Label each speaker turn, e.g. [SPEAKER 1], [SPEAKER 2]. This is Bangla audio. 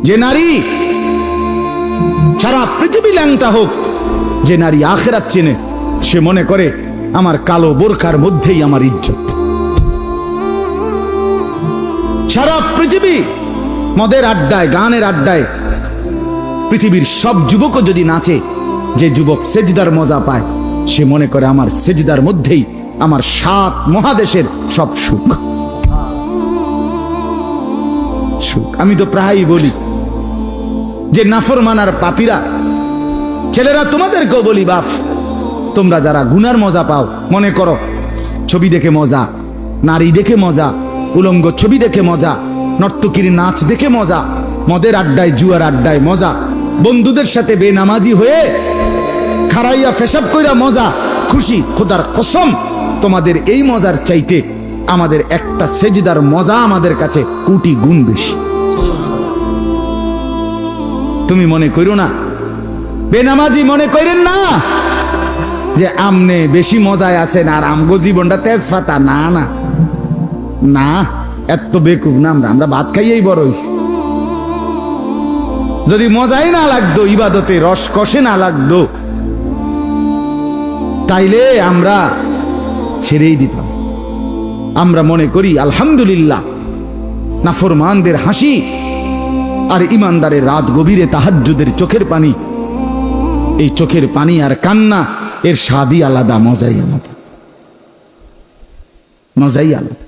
[SPEAKER 1] যে নারী সারা পৃথিবী ল্যাংটা হোক, যে নারী আখিরাত চেনে, সে মনে করে আমার কালো বোরকার মধ্যেই আমার ইজ্জত। সারা পৃথিবী মদের আড্ডায়, গানের আড্ডায় পৃথিবীর সব যুবকও যদি নাচে, যে যুবক সেজদার মজা পায়, সে মনে করে আমার সেজদার মধ্যেই আমার 7 মহাদেশের সব সুখ। আমি তো প্রায়ই বলি যে নাফরমানার পাপীরা, ছেলেরা তোমাদেরকেও বলি, বাপ তোমরা যারা গুনার মজা পাও, মনে করো ছবি দেখে মজা, নারী দেখে মজা, উলঙ্গ ছবি দেখে মজা, নর্তকীর নাচ দেখে মজা, মদের আড্ডায় জুয়ার আড্ডায় মজা, বন্ধুদের সাথে বেনামাজি হয়ে খারাইয়া পেশাব কইরা মজা, খুশি। খোদার কসম, তোমাদের এই মজার চাইতে আমাদের একটা সেজদার মজা আমাদের কাছে কোটি গুণ বেশি। তুমি মনে করো না, বেনামাজি মনে করেন না যে আমনে বেশি মজায় আছেন আর আমগো জীবনটা তেজপাতা। না না না, এত বেকুব না আমরা। আমরা ভাত খাইয়েই বড় হইছি। যদি মজাই না লাগতো, ইবাদতে রস কষে না লাগতো, তাইলে আমরা ছেড়েই দিতাম। আমরা মনে করি আলহামদুলিল্লাহ, নাফরমানদের হাসি আর ইমানদারের রাত গভীরে তাহাজ্জুদের চোখের পানি, এই চোখের পানি আর কান্না, এর স্বাদই আলাদা, মজাই আলাদা, মজাই আলাদা।